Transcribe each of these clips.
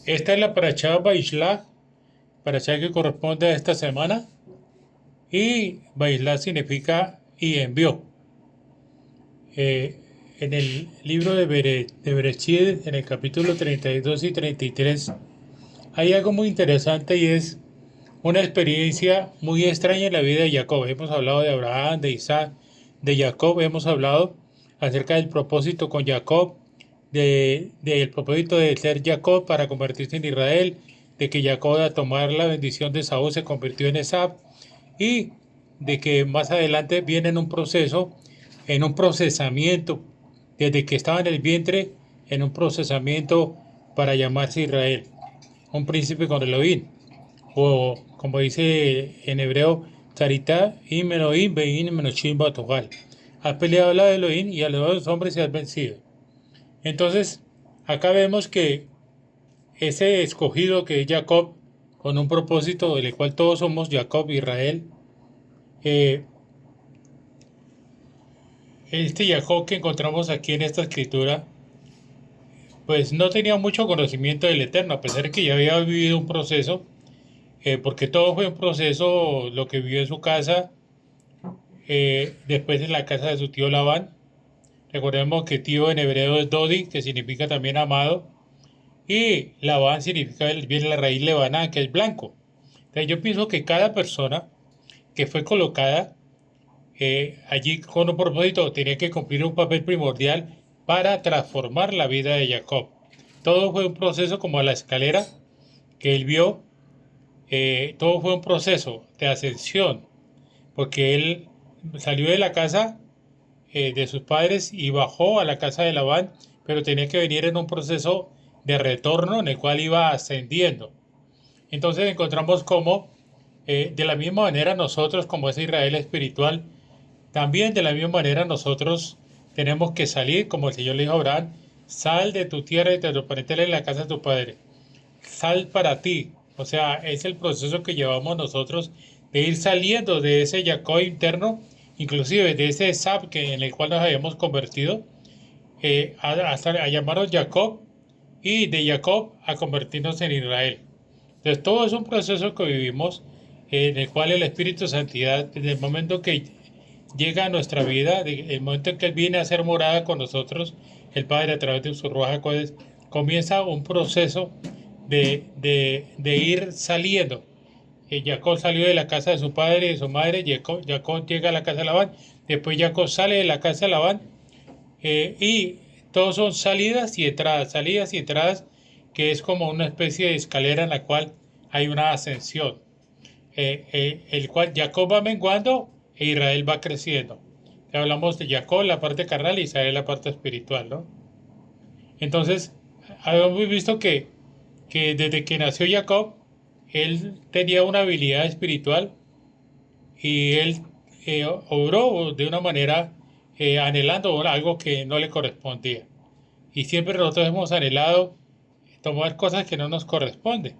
Esta es la parashá Vaishlach, parashá que corresponde a esta semana, y Vaishlach significa y envió. En el libro de Bereshit, en el capítulo 32 y 33, hay algo muy interesante y es una experiencia muy extraña en la vida de Jacob. Hemos hablado de Abraham, de Isaac, de Jacob, hemos hablado acerca del propósito con Jacob, del propósito de ser Jacob para convertirse en Israel, de que Jacob a tomar la bendición de Saúl se convirtió en Esab, y de que más adelante viene en un proceso, en un procesamiento, desde que estaba en el vientre, en un procesamiento para llamarse Israel, un príncipe con Elohim, o como dice en hebreo, Taritá y Melohim, Bein Menoshim Batogal. Has peleado al lado de Elohim y a los hombres y has vencido. Entonces, acá vemos que ese escogido que es Jacob, con un propósito del cual todos somos Jacob, Israel, eh, este Jacob que encontramos aquí en esta escritura, pues no tenía mucho conocimiento del Eterno, a pesar de que ya había vivido un proceso, porque todo fue un proceso, lo que vivió en su casa, después en la casa de su tío Labán. Recordemos que tío en hebreo es Dodi, que significa también amado, y Labán significa, viene la raíz Lebaná, que es blanco. Entonces yo pienso que cada persona que fue colocada allí con un propósito tenía que cumplir un papel primordial para transformar la vida de Jacob. Todo fue un proceso como a la escalera que él vio, todo fue un proceso de ascensión, porque él salió de la casa de sus padres y bajó a la casa de Labán, pero tenía que venir en un proceso de retorno en el cual iba ascendiendo. Entonces encontramos cómo, de la misma manera nosotros, como ese Israel espiritual, también de la misma manera nosotros tenemos que salir, como el Señor le dijo a Abraham, sal de tu tierra y de tu parentela en la casa de tu padre. Sal para ti. O sea, es el proceso que llevamos nosotros de ir saliendo de ese Jacob interno, inclusive de ese Sab que, en el cual nos habíamos convertido, a llamarnos Jacob, y de Jacob a convertirnos en Israel. Entonces, todo es un proceso que vivimos, en el cual el Espíritu de Santidad, desde el momento que llega a nuestra vida, el momento en que Él viene a ser morada con nosotros, el Padre a través de su Ruach HaKodesh, comienza un proceso de ir saliendo. Jacob salió de la casa de su padre y de su madre, Jacob llega a la casa de Labán, después Jacob sale de la casa de Labán, y todos son salidas y entradas, que es como una especie de escalera en la cual hay una ascensión, el cual Jacob va menguando e Israel va creciendo. Ya hablamos de Jacob, la parte carnal, y Israel, la parte espiritual, ¿no? Entonces, habíamos visto que desde que nació Jacob, él tenía una habilidad espiritual y él obró de una manera anhelando algo que no le correspondía. Y siempre nosotros hemos anhelado tomar cosas que no nos corresponden.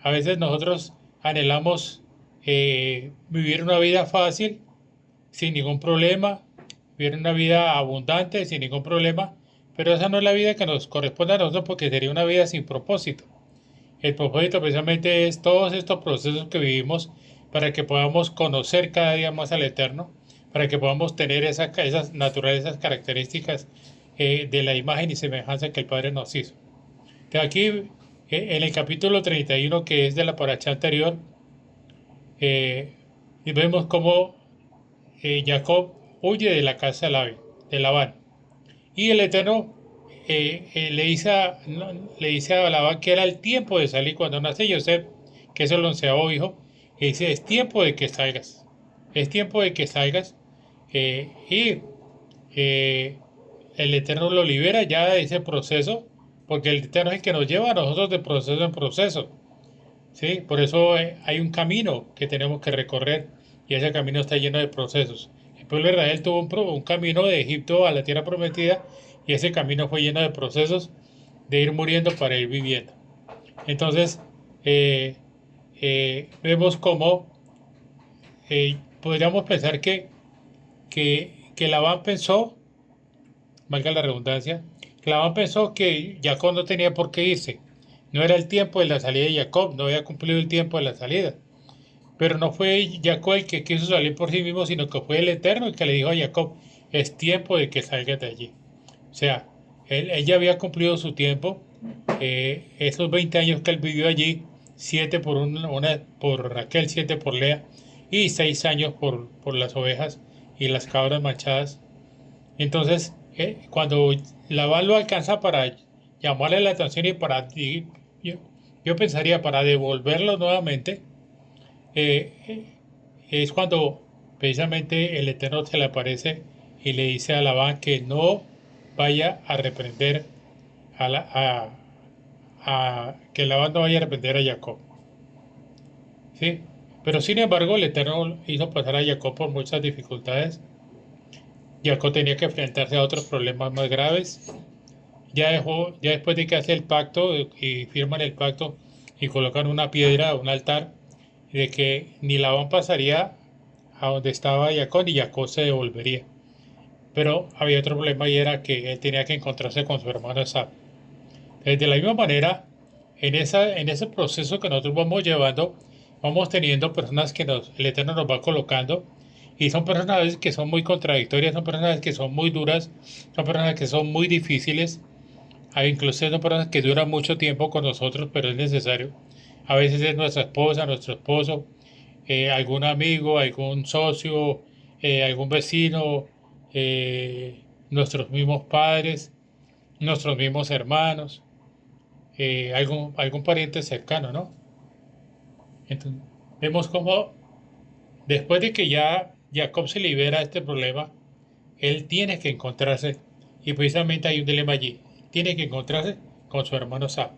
A veces nosotros anhelamos vivir una vida fácil, sin ningún problema, vivir una vida abundante, sin ningún problema, pero esa no es la vida que nos corresponde a nosotros porque sería una vida sin propósito. El propósito precisamente es todos estos procesos que vivimos para que podamos conocer cada día más al Eterno, para que podamos tener esas naturalezas características de la imagen y semejanza que el Padre nos hizo. De aquí, en el capítulo 31, que es de la paracha anterior, eh, y vemos cómo Jacob huye de la casa de Labán. Y el Eterno le dice a Labán que era el tiempo de salir cuando nace Joseph, que es el onceavo hijo, y dice, es tiempo de que salgas, es tiempo de que salgas, y eh, el Eterno lo libera ya de ese proceso, porque el Eterno es el que nos lleva a nosotros de proceso en proceso, ¿sí? Por eso hay un camino que tenemos que recorrer, y ese camino está lleno de procesos. El pueblo de Israel tuvo un camino de Egipto a la tierra prometida, y ese camino fue lleno de procesos de ir muriendo para ir viviendo. Entonces, eh, vemos cómo podríamos pensar que Labán pensó, valga la redundancia, Labán pensó que Jacob no tenía por qué irse, No era el tiempo de la salida de Jacob, no había cumplido el tiempo de la salida. Pero no fue Jacob el que quiso salir por sí mismo, sino que fue el Eterno el que le dijo a Jacob, es tiempo de que salgas de allí. O sea, él ya había cumplido su tiempo. Esos 20 años que él vivió allí, 7 por, por Raquel, 7 por Lea, y 6 años por las ovejas y las cabras manchadas. Entonces, cuando Labán lo alcanza para llamarle la atención y yo, yo pensaría para devolverlo nuevamente, es cuando precisamente el Eterno se le aparece y le dice a Labán que no vaya a reprender a, que Labán no vaya a reprender a Jacob. ¿Sí? Pero sin embargo, el Eterno hizo pasar a Jacob por muchas dificultades. Jacob tenía que enfrentarse a otros problemas más graves. Ya después de que hace el pacto y firman el pacto y colocan una piedra, un altar, de que ni Labán pasaría a donde estaba Jacob y Jacob se devolvería. Pero había otro problema y era que él tenía que encontrarse con su hermano Esab. De la misma manera, en ese proceso que nosotros vamos llevando, vamos teniendo personas que el Eterno nos va colocando y son personas a veces que son muy contradictorias, son personas que son muy duras, son personas que son muy difíciles, incluso son personas que duran mucho tiempo con nosotros, pero es necesario. A veces es nuestra esposa, nuestro esposo, algún amigo, algún socio, algún vecino, nuestros mismos padres, nuestros mismos hermanos, algún pariente cercano, ¿no? Entonces, vemos cómo después de que ya Jacob se libera de este problema, él tiene que encontrarse, y precisamente hay un dilema allí, tiene que encontrarse con su hermano Sab.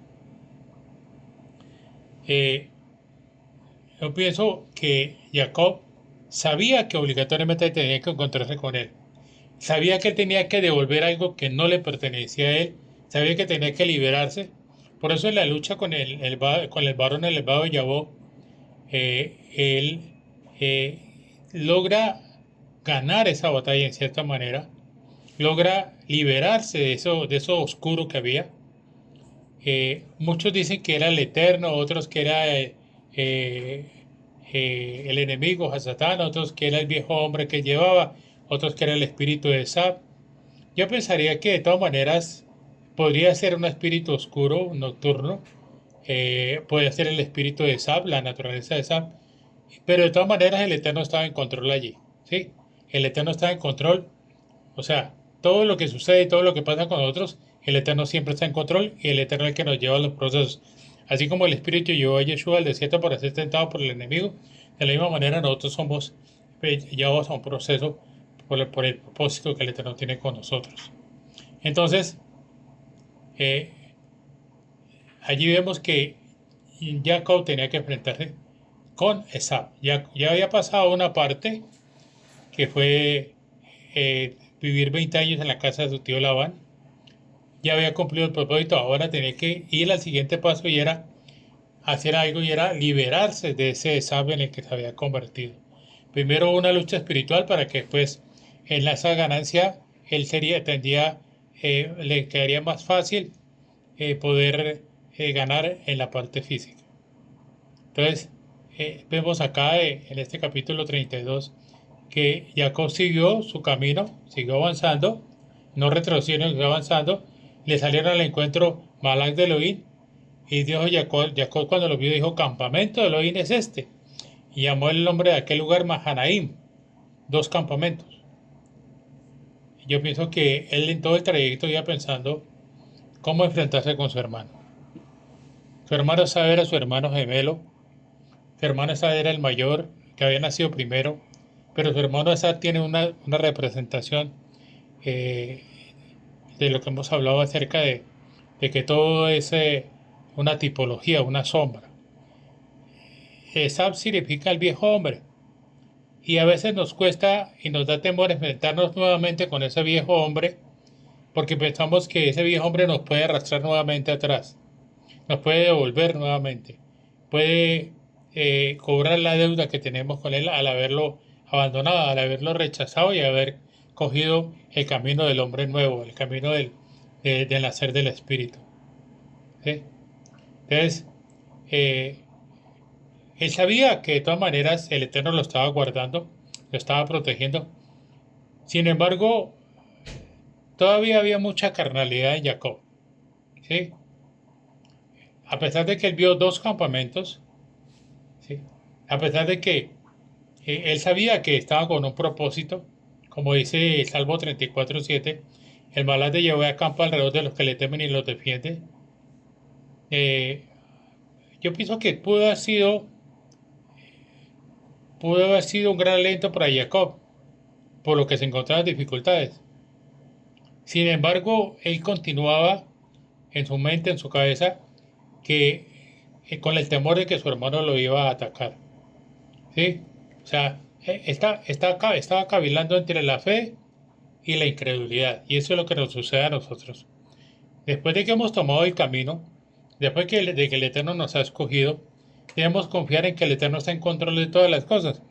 Eh, yo pienso que Jacob sabía que obligatoriamente tenía que encontrarse con él. Sabía que él tenía que devolver algo que no le pertenecía a él. Sabía que tenía que liberarse. Por eso en la lucha con con el varón elevado de Yahweh, él eh, logra ganar esa batalla en cierta manera. Logra liberarse de eso oscuro que había. Muchos dicen que era el Eterno, otros que era eh, el enemigo, a Satán, otros que era el viejo hombre que llevaba, otros que era el espíritu de Sab. Yo pensaría que de todas maneras podría ser un espíritu oscuro, nocturno, puede ser el espíritu de Sab, la naturaleza de Sab, pero de todas maneras el Eterno estaba en control allí, ¿sí? El Eterno estaba en control, o sea, todo lo que sucede y todo lo que pasa con nosotros, el Eterno siempre está en control y el Eterno es el que nos lleva a los procesos. Así como el Espíritu llevó a Yeshua al desierto para ser tentado por el enemigo, de la misma manera nosotros somos llevados a un proceso por el propósito que el Eterno tiene con nosotros. Entonces, eh, allí vemos que Jacob tenía que enfrentarse con Esab. Ya había pasado una parte que fue vivir 20 años en la casa de su tío Labán. Ya había cumplido el propósito, ahora tenía que ir al siguiente paso y era hacer algo y era liberarse de ese Esab en el que se había convertido. Primero una lucha espiritual para que después en esa ganancia él le quedaría más fácil poder ganar en la parte física. Entonces, vemos acá en este capítulo 32 que Jacob siguió su camino, siguió avanzando, no retrocedió, siguió avanzando, le salieron al encuentro Malak de Elohim, y dijo Jacob cuando lo vio dijo, campamento de Elohim es este, y llamó el nombre de aquel lugar Mahanaim, 2 campamentos. Yo pienso que él en todo el trayecto iba pensando cómo enfrentarse con su hermano. Su hermano Esab era su hermano gemelo, su hermano Esab era el mayor, que había nacido primero, pero su hermano Esab tiene una representación eh, de lo que hemos hablado acerca de que todo es una tipología, una sombra. Esab significa el viejo hombre, y a veces nos cuesta y nos da temor enfrentarnos nuevamente con ese viejo hombre, porque pensamos que ese viejo hombre nos puede arrastrar nuevamente atrás, nos puede devolver nuevamente, puede cobrar la deuda que tenemos con él al haberlo abandonado, al haberlo rechazado y haber cogido el camino del hombre nuevo, el camino del nacer del Espíritu. ¿Sí? Entonces, eh, él sabía que de todas maneras el Eterno lo estaba guardando, lo estaba protegiendo. Sin embargo, todavía había mucha carnalidad en Jacob, ¿sí? A pesar de que él vio dos campamentos, ¿sí? A pesar de que él sabía que estaba con un propósito, como dice el Salmo 34:7, el Malach de Yahweh acampa alrededor de los que le temen y los defiende. Eh, yo pienso que pudo haber sido un gran alento para Jacob, por lo que se encontraban dificultades. Sin embargo, él continuaba en su mente, en su cabeza, que con el temor de que su hermano lo iba a atacar. ¿Sí? O sea, estaba cavilando entre la fe y la incredulidad. Y eso es lo que nos sucede a nosotros. Después de que hemos tomado el camino, después de que el Eterno nos ha escogido, debemos confiar en que el Eterno está en control de todas las cosas,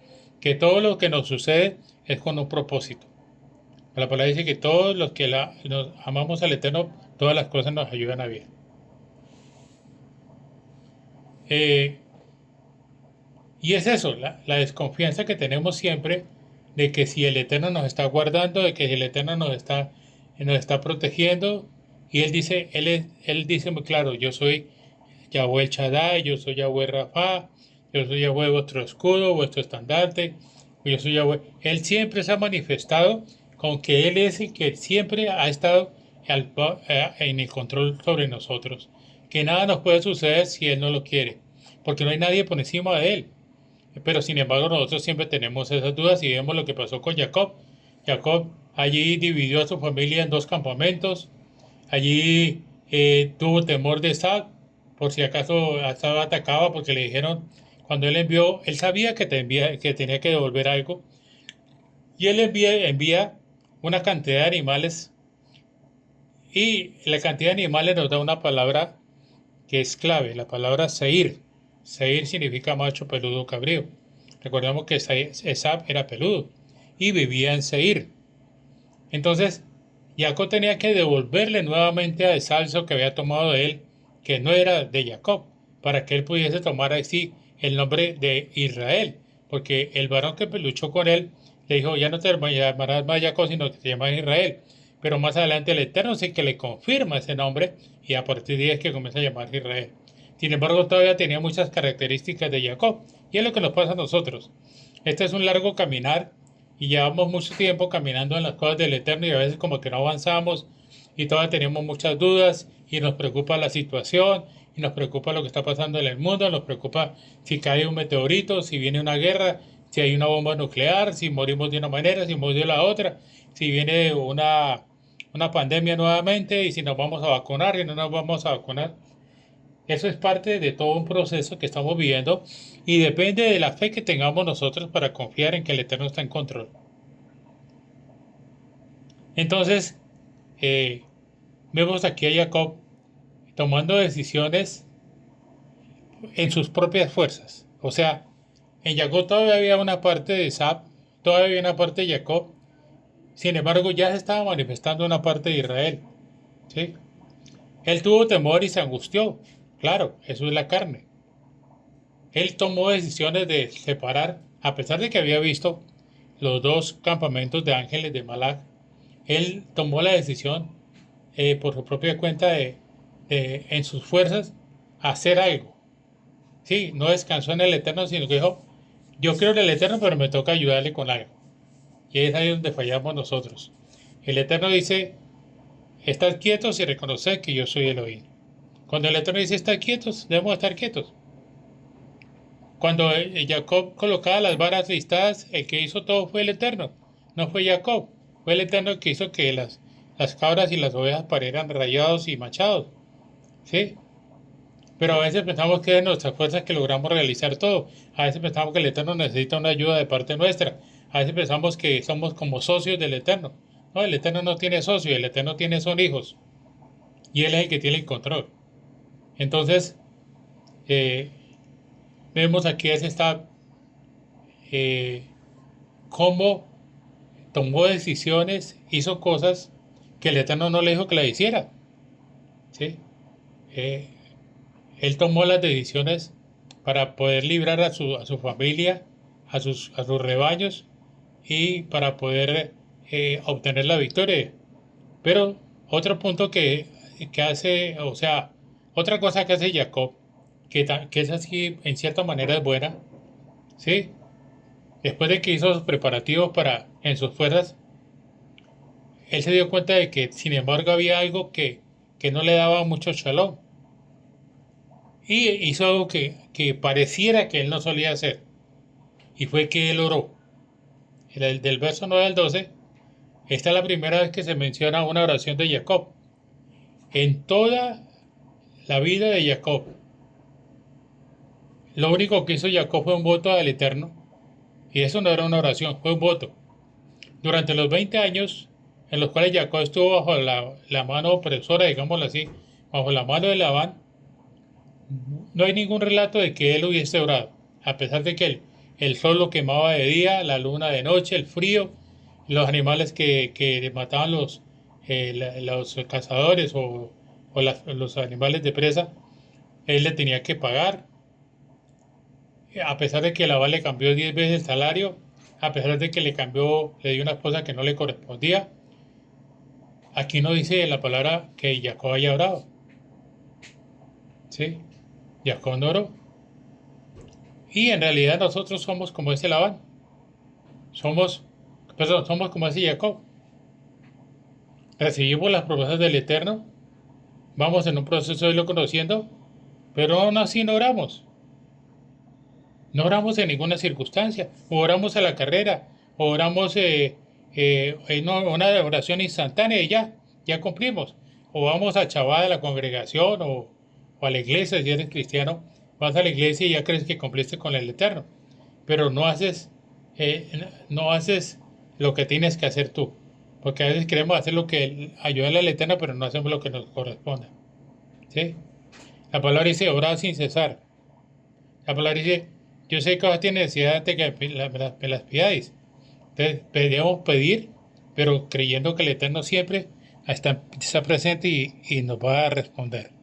que todo lo que nos sucede es con un propósito. La palabra dice que todos los que nos amamos al Eterno, todas las cosas nos ayudan a bien. Eh, y es eso, la desconfianza que tenemos siempre de que si el Eterno nos está guardando, de que si el Eterno nos está protegiendo, y él dice muy claro, yo soy Yahweh el Shaddai, yo soy Yahweh Rafa, yo soy Yahweh vuestro escudo, vuestro estandarte, yo soy Yahweh. Él siempre se ha manifestado con que Él es el que siempre ha estado en el control sobre nosotros, que nada nos puede suceder si Él no lo quiere, porque no hay nadie por encima de Él. Pero sin embargo nosotros siempre tenemos esas dudas y vemos lo que pasó con Jacob. Jacob allí dividió a su familia en dos campamentos, allí tuvo temor de Esab, por si acaso Esab atacaba, porque le dijeron, cuando él envió, él sabía que tenía que devolver algo, y él envía una cantidad de animales, y la cantidad de animales nos da una palabra que es clave, la palabra Seir. Seir significa macho peludo cabrío. Recordemos que Esab era peludo y vivía en Seir. Entonces, Jacob tenía que devolverle nuevamente a Esab eso que había tomado de él, que no era de Jacob, para que él pudiese tomar así el nombre de Israel, porque el varón que luchó con él le dijo, ya no te llamarás más Jacob, sino que te llamas Israel. Pero más adelante el Eterno sí que le confirma ese nombre y a partir de ahí es que comienza a llamar Israel. Sin embargo, todavía tenía muchas características de Jacob, y es lo que nos pasa a nosotros. Este es un largo caminar y llevamos mucho tiempo caminando en las cosas del Eterno y a veces como que no avanzamos y todavía tenemos muchas dudas y nos preocupa la situación y nos preocupa lo que está pasando en el mundo, nos preocupa si cae un meteorito, si viene una guerra, si hay una bomba nuclear, si morimos de una manera, si morimos de la otra, si viene una pandemia nuevamente y si nos vamos a vacunar y no nos vamos a vacunar. Eso es parte de todo un proceso que estamos viviendo y depende de la fe que tengamos nosotros para confiar en que el Eterno está en control. Entonces, eh, vemos aquí a Jacob tomando decisiones en sus propias fuerzas. O sea, en Jacob todavía había una parte de Sab, todavía había una parte de Jacob. Sin embargo, ya se estaba manifestando una parte de Israel. ¿Sí? Él tuvo temor y se angustió. Claro, eso es la carne. Él tomó decisiones de separar, a pesar de que había visto los dos campamentos de ángeles de Malach, él tomó la decisión por su propia cuenta en sus fuerzas, hacer algo. Sí, no descansó en el Eterno, sino que dijo, yo creo en el Eterno, pero me toca ayudarle con algo. Y es ahí donde fallamos nosotros. El Eterno dice, estad quietos y reconoced que yo soy Elohim. Cuando el Eterno dice, estad quietos, debemos estar quietos. Cuando Jacob colocaba las varas listadas, el que hizo todo fue el Eterno. No fue Jacob, fue el Eterno el que hizo que las cabras y las ovejas parieran rayados y machados. ¿Sí? Pero a veces pensamos que es de nuestras fuerzas que logramos realizar todo. A veces pensamos que el Eterno necesita una ayuda de parte nuestra. A veces pensamos que somos como socios del Eterno. No, el Eterno no tiene socios, el Eterno tiene son hijos. Y Él es el que tiene el control. Entonces, eh, vemos aquí eh, cómo tomó decisiones, hizo cosas que el Eterno no le dijo que la hiciera. ¿Sí? Eh, él tomó las decisiones para poder librar a su familia, a sus rebaños y para poder obtener la victoria. Pero otro punto que hace, o sea, otra cosa que hace Jacob, que es así, en cierta manera es buena, ¿sí? Después de que hizo sus preparativos para, en sus fuerzas, él se dio cuenta de que, sin embargo, había algo que no le daba mucho shalom. Y hizo algo que pareciera que él no solía hacer. Y fue que él oró. Del verso 9 al 12, esta es la primera vez que se menciona una oración de Jacob. En toda la vida de Jacob, lo único que hizo Jacob fue un voto al Eterno. Y eso no era una oración, fue un voto. Durante los 20 años en los cuales Jacob estuvo bajo la mano opresora, digámoslo así, bajo la mano de Labán, no hay ningún relato de que él hubiese orado, a pesar de que el sol lo quemaba de día, la luna de noche, el frío, los animales que mataban los cazadores los animales de presa, él le tenía que pagar, a pesar de que Labán le cambió 10 veces el salario, a pesar de que le dio una esposa que no le correspondía. Aquí no dice la palabra que Jacob haya orado, ¿sí? Jacob no oró. Y en realidad nosotros somos como ese Labán. Somos, somos como ese Jacob. Recibimos las promesas del Eterno, vamos en un proceso de irlo conociendo, pero aún así no oramos. No oramos en ninguna circunstancia. O oramos a la carrera, o oramos en una oración instantánea y ya cumplimos. O vamos a Chabad a la congregación o a la iglesia, si eres cristiano, vas a la iglesia y ya crees que cumpliste con el Eterno. Pero no haces lo que tienes que hacer tú. Porque a veces queremos hacer lo que ayuda al Eterno, pero no hacemos lo que nos corresponde. ¿Sí? La palabra dice orar sin cesar. La palabra dice, yo sé que vos tienes necesidad de que me las pidáis. Entonces, deberíamos pedir, pero creyendo que el Eterno siempre está presente y nos va a responder.